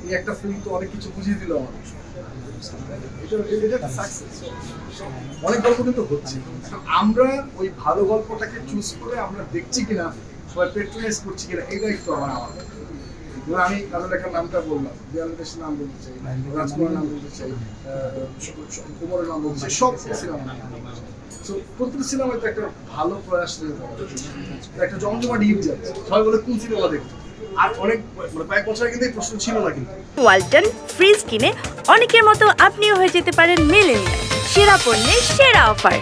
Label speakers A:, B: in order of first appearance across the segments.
A: এই একটা ফিল্ম তো অনেক কিছু বুঝিয়ে দিল আমার। এটা সাকসেস। অনেক গল্প কিন্তু হচ্ছে, আমরা ওই ভালো গল্পটাকে চুজ করে আমরা দেখছি কিনা, সবাই পেট্রোনাইজ করছি কিনা, এই দায়িত্ব আমাদের। আমি কারো লেখার নামটা বললাম, দেয়ালের দেশের নাম বলতে চাই, রাজকুমারের নাম বলতে চাই, কুমারের নাম বলতে চাই, সব সিনেমা। প্রত্যেকটা সিনেমায় তো একটা ভালো প্রয়াস একটা জমজমাট ঈদ যাচ্ছে, সবাই বলে কোন সিনেমা দেখতে। আর অনেক কয়েক বছর আগে কিন্তু প্রশ্ন ছিল না। কিন্তু
B: ওয়ালটন ফ্রিজ কিনে অনেকের মতো আপনিও হয়ে যেতে পারেন মিলেনিয়াল, সেরা পণ্যের সেরা অফার।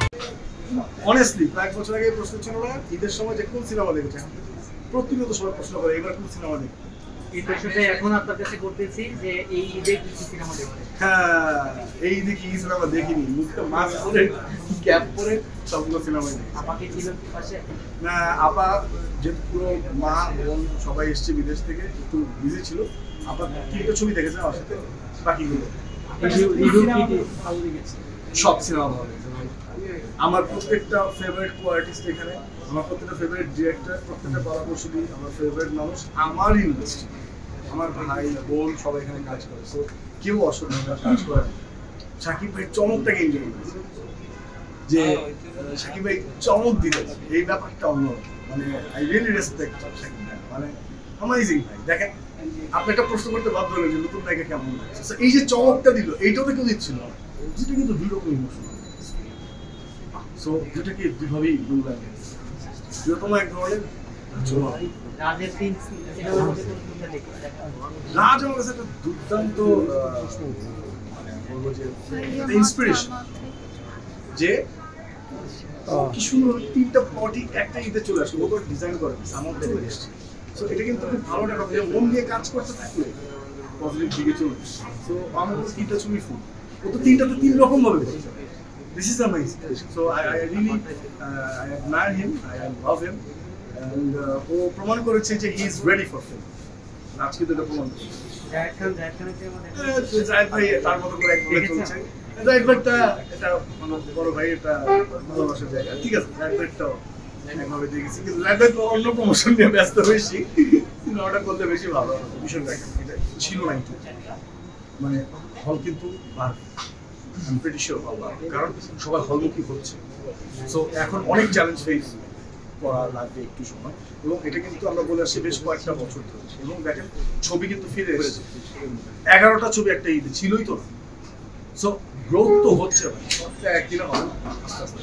A: অনেস্টলি কয়েক বছর আগে প্রশ্ন ছিল না ঈদের সময় যে কোন সিনেমা দেখেছে, প্রতিনিয়ত সবাই প্রশ্ন করে এবার কোন সিনেমা দেখবে।
C: ঈদের সাথে এখন আপনার কাছে করতেছি যে এই ঈদে কি সিনেমা দেখবে।
A: হ্যাঁ, এই ঈদে কি সিনেমা দেখিনি, মুখটা মাস্ক পরে ক্যাপ পরে সবগুলো সিনেমাই দেখি।
C: আমাকে ছিল পাশে
A: না, আপা যে পুরো মা বোন সবাই এসছে বিদেশ থেকে, একটু বিজি ছিল। আপা তিনটা ছবি দেখেছে আমার সাথে, বাকিগুলো সব সিনেমা ভালো লেগেছে। আমার প্রত্যেকটা ফেভারিট কো-আর্টিস্ট এখানে, আমার প্রত্যেকটা ফেভারিট ডিরেক্টর, প্রত্যেকটা পরামর্শী, আমার ফেভারিট মানুষ, আমার ইন্ডাস্ট্রি, আমার ভাই বোন সবাই এখানে কাজ করে। সো কেউ অসাধারণ কাজ করে। শাকিব ভাই চমকটাকে এনজয় করেছে, যে শাকিব ভাই চমক দিতে এই ব্যাপারটা অন্য, মানে আই রিয়েলি রেসপেক্ট শাকিব ভাই, মানে অ্যামেজিং ভাই। দেখেন, আপনি একটা প্রশ্ন করতে বাধ্য হলেন যে নতুন নায়িকা কেমন লাগছে, এই যে চমকটা দিল, এইটাও তো কেউ দিচ্ছিল না, যেটা কিন্তু দুই রকম ইমোশনাল। সো যেটাকে দুইভাবেই মূল্যায়ন, প্রিয়তম এক ধরনের রাজ আমার কাছে একটা দুর্দান্ত বলবো যে ইন্সপিরেশন, যে কি সুন্দর তিনটা পটি একটা ঈদে চলে আসলো, ও তো ডিজাইন করে আমার চলে এসছে। সো এটা কিন্তু খুব ভালো একটা কথা, মন দিয়ে কাজ করতে থাকলে পজিটিভ দিকে চলে আসছে। সো আমার তিনটা ছবি ফুল, ও তো তিনটাতে তিন রকম ভাবে করছে। This is amazing. So I really I admire him, I love him, and ও প্রমাণ করেছে যে he is ready for film. আজকে তো এটা প্রমাণ করেছে। জায়েদ ভাই তার মতো করে একভাবে চলছে। জায়েদ ভাইটা এটা মানে বড় ভাই, এটা ভালোবাসার জায়গা, ঠিক আছে। জায়েদ ভাইটাও একভাবে দেখেছি, কিন্তু জায়েদ ভাই তো অন্য প্রমোশন নিয়ে ব্যস্ত বেশি, সিনেমাটা করতে বেশি ভালো বিষয়টা এটা ছিল না। কিন্তু মানে হল কিন্তু I'm pretty sure কারণ সবাই হলমুখী হচ্ছে। সো এখন অনেক চ্যালেঞ্জ ফেস করা লাগবে একটু সময়, এবং এটা কিন্তু আমরা বলে আসছি বেশ কয়েকটা বছর ধরে। এবং দেখেন ছবি কিন্তু ফিরে এসেছে, 11টা ছবি একটা ঈদে ছিলই তো না। সো গ্রোথ তো হচ্ছে, একদিনে হবে আস্তে আস্তে।